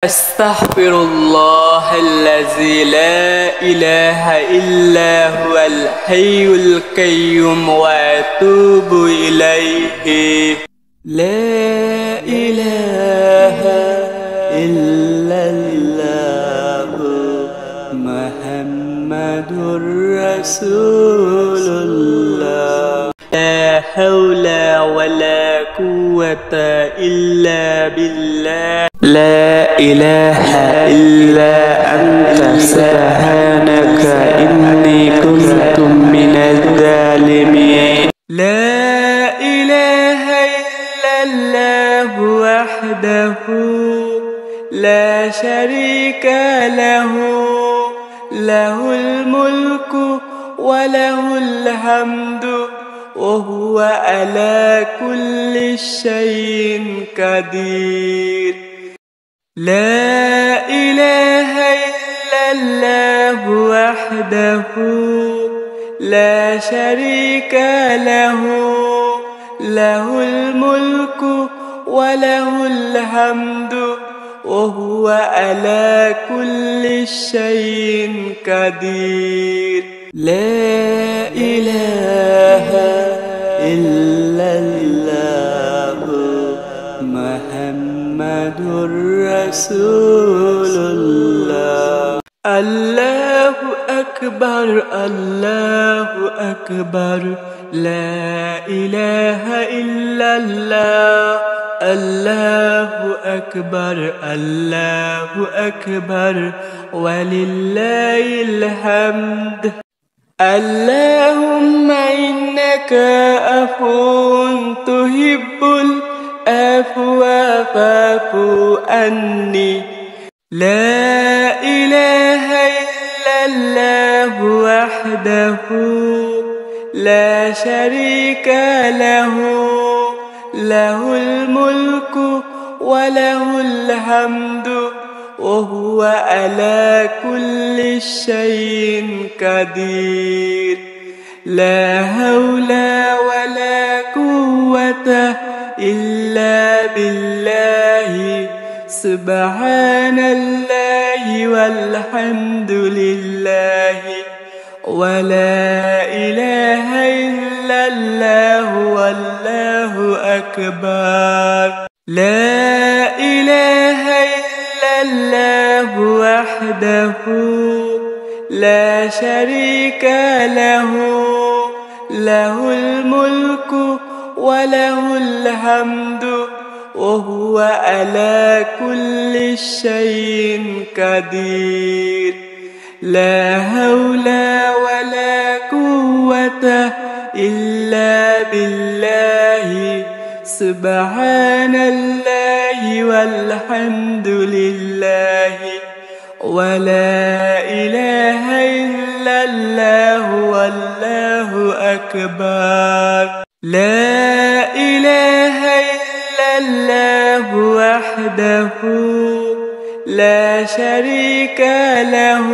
أستغفر الله الذي لا إله إلا هو الحي القيوم وأتوب إليه. لا إله إلا الله محمد رسول الله. لا حول ولا قوة إلا بالله. لا إله إلا أنت سبحانك إني كنت من الظالمين. لا إله إلا الله وحده لا شريك له، له الملك وله الحمد وهو على كل شيء قدير. لا إله إلا الله وحده لا شريك له، له الملك وله الحمد وهو على كل شيء قدير. لا إله إلا الله محمد رسول الله. الله أكبر الله أكبر لا إله إلا الله. الله أكبر الله أكبر ولله الحمد. اللهم إنك عفو تحب العفو فاعف عني. لا إله إلا الله وحده لا شريك له، له الملك وله الحمد وهو على كل شيء قدير. لا حول ولا قوة إلا بالله. سبحان الله والحمد لله ولا إله إلا الله والله أكبر. لا إله إلا الله وحده لا شريك له، له الملك وله الحمد وهو على كل شيء قدير. لا حول ولا قوة إلا بالله. سبحان الله والحمد لله ولا إله إلا الله والله أكبر. لا إله إلا الله وحده لا شريك له،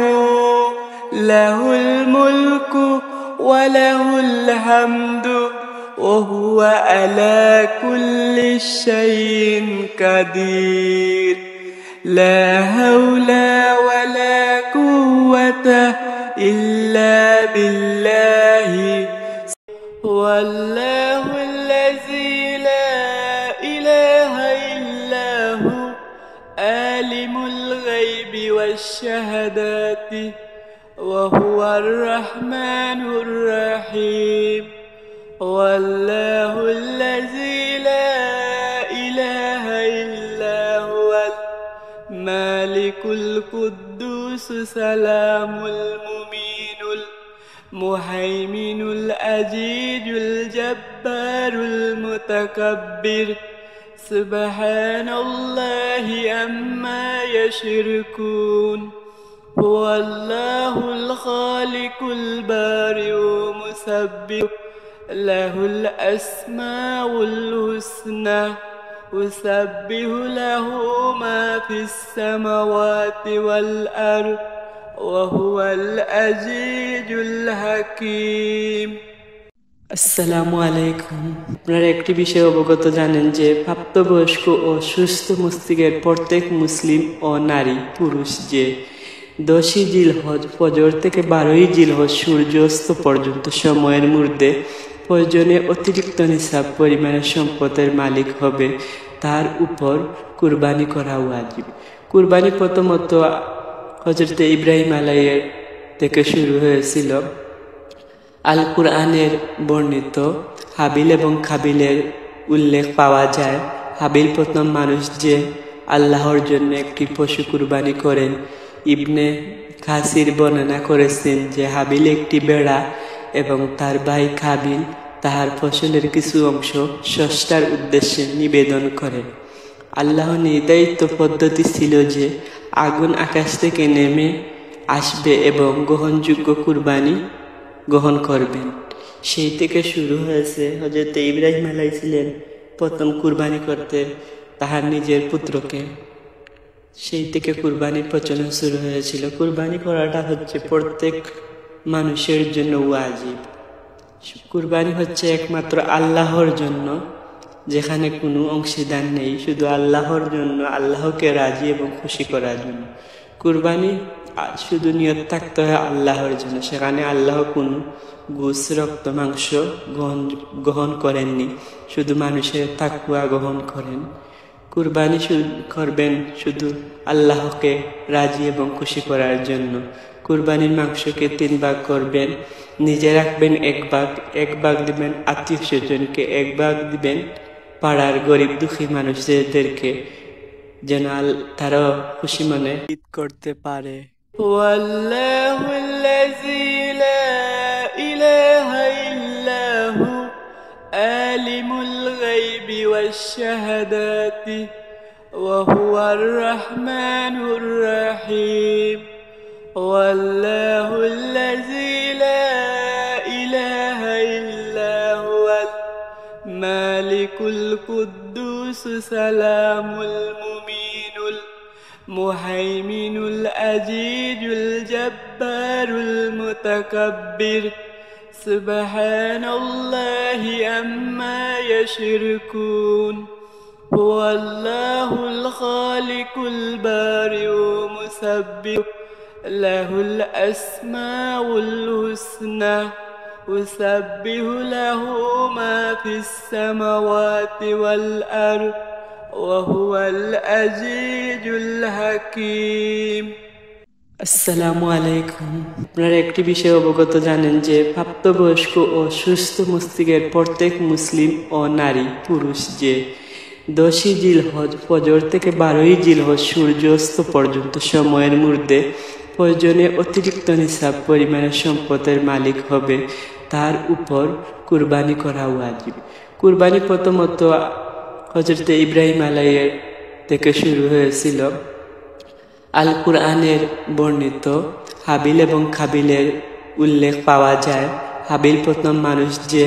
له الملك وله الحمد وهو على كل شيء قدير. لا حول ولا قوة إلا بالله. والله الذي لا إله إلا هو عالم الغيب والشهادة وهو الرحمن الرحيم. والله الذي لا إله إلا هو الملك القدوس سلام المؤمن المهيمن العزيز الجبار المتكبر. سبحان الله عما يشركون. هو الله الخالق البارئ المصور له الأسماء الحسنى يسبح له ما في السماوات والأرض وهو العزيز الحكيم. আসসালামু আলাইকুম। আপনারা একটি বিষয়ে অবগত জানেন যে প্রাপ্তবয়স্ক ও সুস্থ মস্তিষ্কের প্রত্যেক মুসলিম ও নারী পুরুষ যে 10ই জিলহজ ফজর থেকে 12ই জিলহজ সূর্যাস্ত পর্যন্ত সময়ের মধ্যে প্রয়োজনে অতিরিক্ত নিসাব পরিমাণের সম্পদের মালিক হবে, তার উপর কুরবানি করা ওয়াজিব। কুরবানি প্রথমত হযরত ইব্রাহিম আলাইহির থেকে শুরু হয়েছিল। আল কুরআনের বর্ণিত হাবিল এবং কাবিলের উল্লেখ পাওয়া যায়। হাবিল প্রথম মানুষ যে আল্লাহর জন্য একটি পশু কুরবানি করেন। ইবনে কাসির বর্ণনা করেছেন যে হাবিল একটি বেড়া এবং তার ভাই কাবিল তাহার ফসলের কিছু অংশ স্রষ্টার উদ্দেশ্যে নিবেদন করেন। আল্লাহ নির্ধারিত পদ্ধতি ছিল যে আগুন আকাশ থেকে নেমে আসবে এবং গ্রহণযোগ্য কুরবানি গ্রহণ করবেন। সেই থেকে শুরু হয়েছে। হযরত ইব্রাহিম আলাইহিস সালাম প্রথম কুরবানি করতে তাহার নিজের পুত্রকে। সেই থেকে কুরবানির প্রচলন শুরু হয়েছিল। কুরবানি করাটা হচ্ছে প্রত্যেক মানুষের জন্য ওয়াজিব। কুরবানি হচ্ছে একমাত্র আল্লাহর জন্য, যেখানে কোনো অংশীদার নেই, শুধু আল্লাহর জন্য, আল্লাহকে রাজি এবং খুশি করার জন্য। কুরবানি শুধু নিয়ত থাকতে হয় আল্লাহর জন্য, সেখানে আল্লাহ কোনো গোশ রক্ত মাংস গ্রহণ করেননি, শুধু মানুষের তাকওয়া গ্রহণ করেন। কুরবানি করবেন শুধু আল্লাহকে রাজি এবং খুশি করার জন্য। কুরবানির মাংসকে 3 ভাগ করবেন, নিজে রাখবেন এক ভাগ দিবেন আত্মীয় স্বজনকে, 1 ভাগ দিবেন পাড়ার গরিব দুঃখী মানুষদেরকে, যেন তারা খুশি মনে ঈদ করতে পারে। ওয়াল্লাহুল্লাযী লা ইলাহা ইল্লা হু আলিমুল গায়বি ওয়াশ শাহাদাতি ওয়া হুয়ার রাহমানুর রাহিম। ওয়াল্লাহুল্লাযী লা ইলাহা ইল্লা হুয়াল মালিকুল কুদ্দুস সালামুল মুমিনুল মুহাইমিনুল আজিজুল জব্বারুল মুতাকাব্বির সুবহানাল্লাহি আম্মা ইউশরিকুন। হুয়াল্লাহুল খালিকুল বারিউ মুসাব্বিহু লাহুল আসমাউল হুসনা يسبح له ما في السماوات والأرض وهو العزيز الحكيم। আসসালামু আলাইকুম। আপনারা একটি বিষয়ে অবগত জানেন যে প্রাপ্তবয়স্ক ও সুস্থ মস্তিষ্কের প্রত্যেক মুসলিম ও নারী পুরুষ যে 10ই জিলহজ ফজর থেকে 12ই জিলহজ সূর্যাস্ত পর্যন্ত সময়ের মধ্যে প্রয়োজনে অতিরিক্ত নিসাব পরিমাণের সম্পদের মালিক হবে, তার উপর কুরবানি করা ওয়াজিব। কুরবানি প্রথমত হযরত ইব্রাহিম আলাইহির থেকে শুরু হয়েছিল। আল কুরআনের বর্ণিত হাবিল এবং কাবিলের উল্লেখ পাওয়া যায়। হাবিল প্রথম মানুষ যে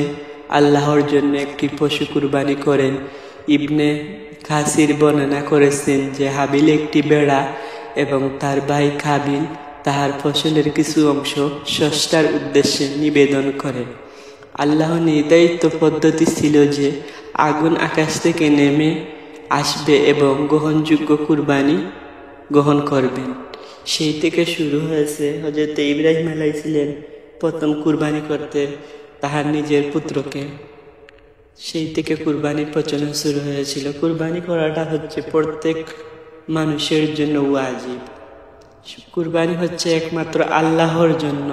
আল্লাহর জন্য একটি পশু কুরবানি করেন। ইবনে কাসির বর্ণনা করেছেন যে হাবিল একটি বেড়া এবং তার ভাই কাবিল তাহার ফসলের কিছু অংশ স্রষ্টার উদ্দেশ্যে নিবেদন করে। আল্লাহ নির্ধারিত পদ্ধতি ছিল যে আগুন আকাশ থেকে নেমে আসবে এবং গ্রহণযোগ্য কুরবানি গ্রহণ করবেন। সেই থেকে শুরু হয়েছে। হযরত ইব্রাহিম আলাইহিস সালাম প্রথম কুরবানি করতে তাহার নিজের পুত্রকে। সেই থেকে কুরবানির প্রচলন শুরু হয়েছিল। কুরবানি করাটা হচ্ছে প্রত্যেক মানুষের জন্য ওয়াজিব। কুরবানি হচ্ছে একমাত্র আল্লাহর জন্য,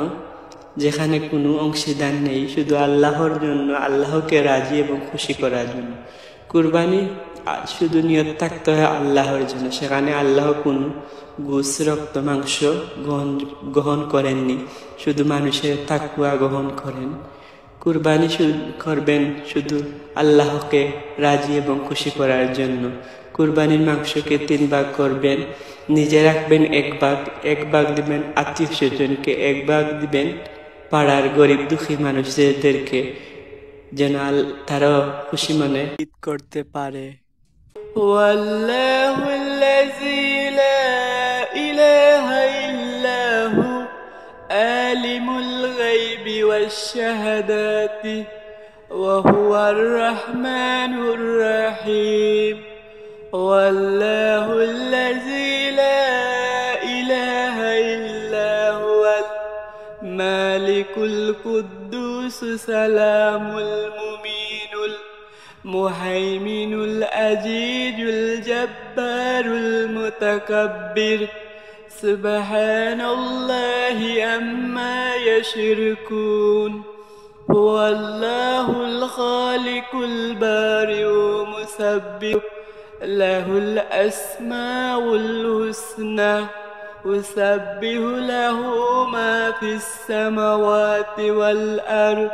যেখানে কোনো অংশীদার নেই, শুধু আল্লাহর জন্য, আল্লাহকে রাজি এবং খুশি করার জন্য। কুরবানি শুধু নিয়ত থাকতে হয় আল্লাহর জন্য, সেখানে আল্লাহ কোনো গোশ রক্ত মাংস গ্রহণ করেননি, শুধু মানুষের তাকওয়া গ্রহণ করেন। কুরবানি করবেন শুধু আল্লাহকে রাজি এবং খুশি করার জন্য। কুরবানির মাংসকে 3 ভাগ করবেন, নিজে রাখবেন এক ভাগ দিবেন আত্মীয় স্বজনকে, 1 ভাগ দিবেন পাড়ার গরিব দুঃখী মানুষদেরকে, যেন তারা খুশি মনে ঈদ করতে পারে। ওয়াল্লাহুল্লাযী লা ইলাহা ইল্লা হু আলিমুল গায়বি ওয়াশ শাহাদাতি وهو الرحمن الرحيم. والله الذي لا إله إلا هو المالك القدوس سلام المؤمن المهيمن العزيز الجبار المتكبر. سبحان الله عما يشركون. هو الله الخالق البارئ المصور له الأسماء الحسنى يسبح له ما في السماوات والأرض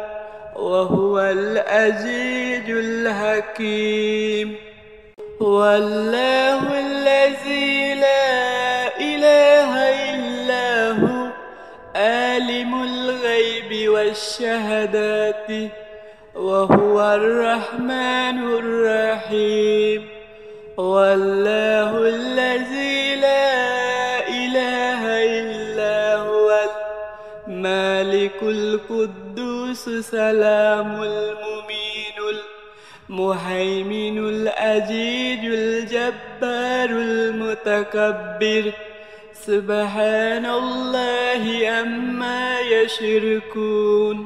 وهو العزيز الحكيم. هو الله الذي لا إله إلا هو عالم الغيب والشهادة وهو الرحمن الرحيم. والله الذي لا إله إلا هو المالك القدوس سلام المؤمن المهيمن العزيز الجبار المتكبر. سبحان الله عما يشركون.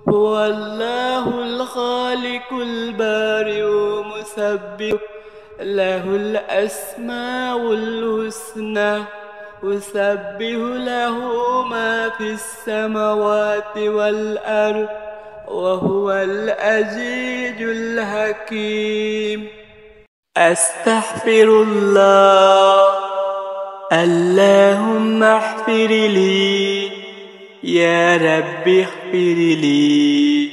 هو الله الخالق البارئ المصور له الأسماء الحسنى يسبح له ما في السماوات والأرض وهو العزيز الحكيم. أستغفر الله. اللهم اغفر لي يا رب اغفر لي.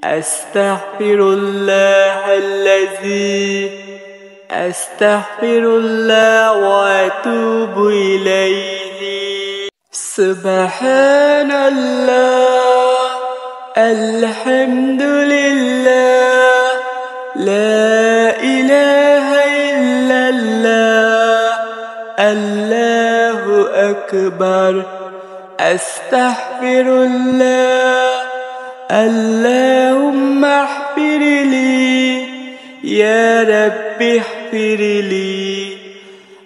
أستغفر الله الذي أستغفر الله وأتوب إليه. سبحان الله الحمد لله لا إله إلا الله الله أكبر. أستغفر الله. اللهم اغفر لي يا رب اغفر لي.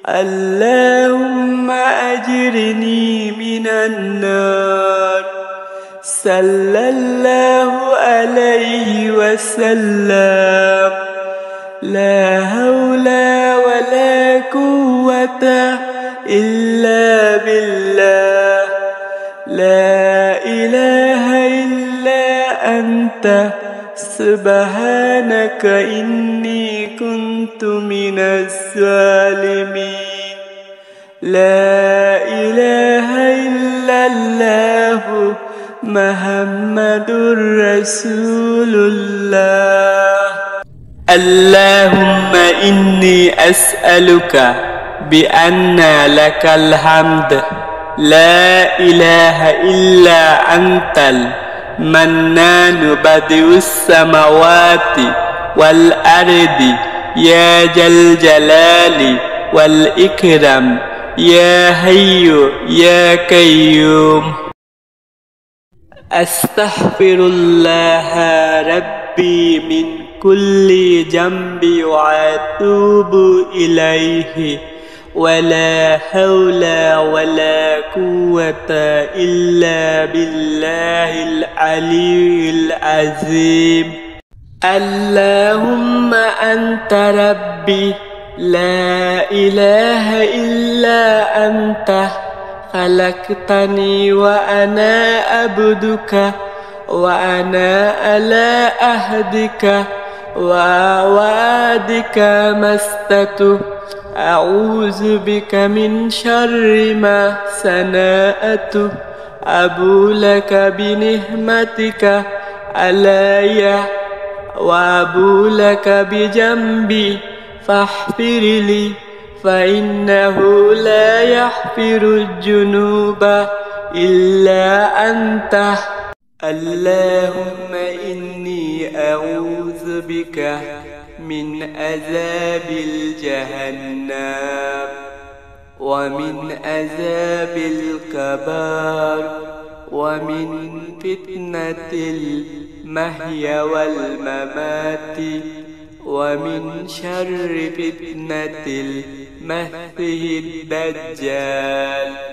اللهم أجرني من النار. صلى الله عليه وسلم. لا حول ولا قوة إلا بالله. لا إله إلا أنت سبحانك إني كنت من الظالمين. لا إله إلا الله محمد رسول الله. اللهم إني أسألك بأن لك الحمد لا إله إلا أنت المنان بديع السماوات والأرض يا ذا الجلال والإكرام يا حي يا قيوم. أستغفر الله ربي من كل ذنب وأتوب إليه. ولا حول ولا قوة إلا بالله العلي العظيم. اللهم أنت ربي لا إله إلا أنت خلقتني وأنا عبدك وأنا على عهدك ووعدك ما استطعت. أعوذ بك من شر ما صنعت. أبو لك بنعمتك علي وأبو لك بجنبي فاغفر لي فإنه لا يغفر الذنوب إلا أنت. اللهم إني أعوذ بك من عذاب الجهنم ومن عذاب القبر ومن فتنة المحيا والممات ومن شر فتنة المسيح الدجال